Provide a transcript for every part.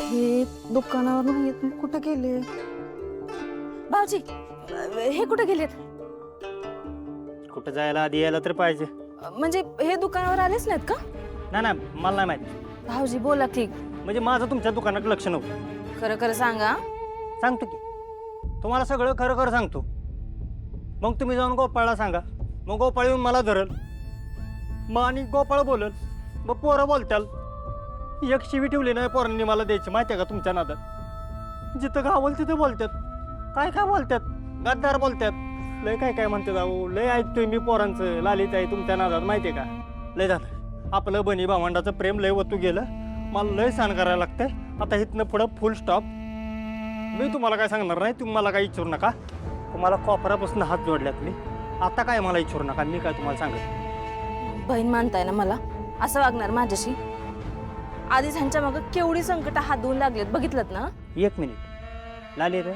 हे दुकानावर नाहीत, मग कुठे गेले? भाऊजी, हे कुठे गेलेत? कुठं जायला आधी यायला तर पाहिजे. म्हणजे हे दुकानावर आलेच नाहीत का? नाही मला नाही माहिती. भाऊजी बोला की. म्हणजे माझं तुमच्या दुकानात लक्ष नव्हतं. खरं खरं सांगा. सांगतो की तुम्हाला सगळं खरं खरं सांगतो. मग तुम्ही जाऊन गोपाळला सांगा. मग गोपाळ येऊन मला धरल, मग आणि गोपाळ बोलल, मग पोरं बोलत्याल. एक शिवी ठेवली नाही पोरांनी मला द्यायची, माहिती आहे का तुमच्या नादात? जिथं गावल तिथं बोलतात. काय बोलतात, गद्दार बोलतात, लय काय म्हणतात. अहो लय ऐकतोय मी पोरांचं, लालीच आहे तुमच्या नादात, माहिती आहे का? लय झालं आपलं बनी भावंडाचं प्रेम, लय वतू गेलं. मला लय सहन करायला लागतंय. आता इथनं पुढं फुल स्टॉप. मी तुम्हाला काय सांगणार नाही, तुम्ही मला काय विचारू नका. तुम्हाला कोपऱ्यापासून हात जोडल्यात मी. आता काय मला विचारू नका, मी काय तुम्हाला सांगत. बहीण मानताय ना मला? असं वागणार माझ्याशी? आधीच ह्यांच्या मागं केवढी संकट हात धुवून लागलेत, बघितलं ना? एक मिनिट लाली रे,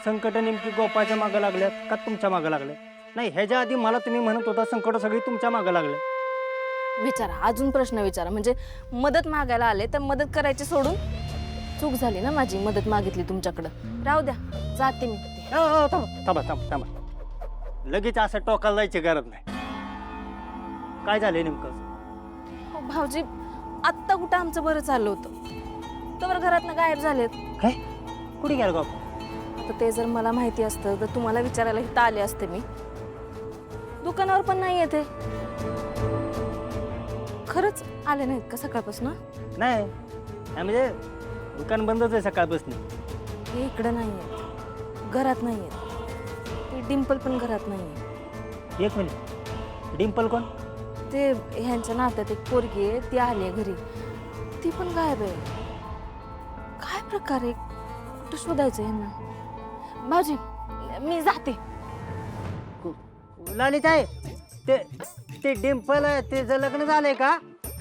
संकट नेमकी गोपाळच्या मागं लागल्यात का तुमच्या मागं लागल्यात? नाही, ह्याच्या आधी मला तुम्ही म्हणत होता संकट सगळी तुमच्या मागं लागले. विचारा, अजून प्रश्न विचारा. म्हणजे मदत मागायला आले तर मदत करायची सोडून चूक झाली ना माझी, मदत मागितली तुमच्याकडं. राहू द्या, जाते मी. थांबा. लगेच असं टोकाला जायची गरज नाही. काय झालंय नेमकं? हो, भाऊजी आत्ता कुठं आमचं बरं चाललं होतं, तर घरातनं गायब झालेत. काय कुठे गेलं गो? तर ते जर मला माहिती असतं तर तुम्हाला विचारायला इथं आले असते मी. दुकानावर पण नाही येते. खरंच आले नाहीत का सकाळपासून? नाही म्हणजे दुकान बंदच आहे सकाळपासून. हे इकडं नाही आहेत, घरात नाही आहेत. ती डिंपल पण घरात नाही आहे. एक मिनिट, डिंपल कोण? ते ह्यांच्या नात्यात एक पोरगी आहे, ती आली आहे घरी, ती पण गायब आहे. काय प्रकार आहे, कुठं शोधायचं यांना? भाऊजी मी जाते. लालीच आहे ते डिंपल आहे, त्याचं लग्न झालंय का?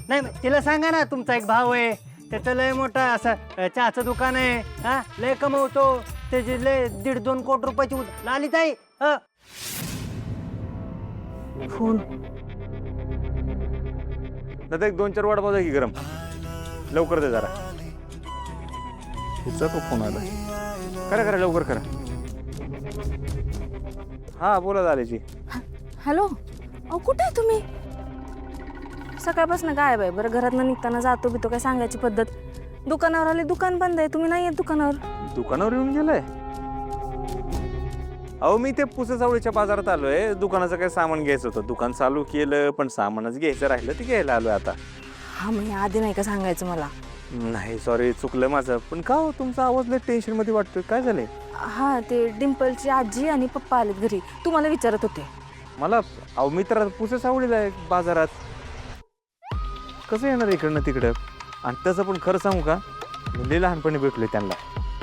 नाही तिला सांगा ना, तुमचा एक भाऊ आहे, त्याचं लय मोठा असं चहाचं दुकान आहे, हा लय कमवतो, त्याची लय 1.5-2 कोटी रुपयाची. लालीच आहे. फोन दादा एक 2-4 वाट पाहू की गरम लवकर दे जरा. हिचा तो फोन आला. करा लवकर करा. हा बोला दादाजी. हॅलो, अहो कुठे आहे तुम्ही? सकाळपासून गायब आहे. बरं घरातनं निघताना जातो बितो काय सांगायची पद्धत? दुकानावर आले, दुकान बंद आहे, तुम्ही नाही येत दुकानावर. दुकानावर येऊन गेलाय? अहो मी ते पुसेसावळीच्या बाजारात आलोय, दुकानाचं काय सामान घ्यायचं होतं. दुकान चालू केलं पण सामानच घ्यायचं राहिलं, ते घ्यायला आलोय आता. हा म्हणजे आधी नाही का सांगायचं मला? नाही सॉरी, चुकलं माझं. पण का हो, तुमचा आवाज लय टेन्शन मध्ये वाटतोय, काय झालंय? हा ते डिंपलची आजी आणि पप्पा आलेत घरी, तुम्हाला विचारत होते. मला अहो मित्र पुसेसावळीला आहे बाजारात, कसं येणार इकडनं तिकडं? आणि तसं पण खरं सांगू का, मी लय लहानपणी भेटलोय त्यांना,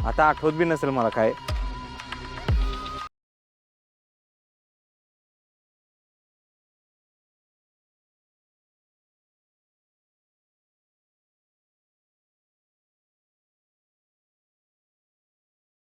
आता आठवत बी नसेल मला काय.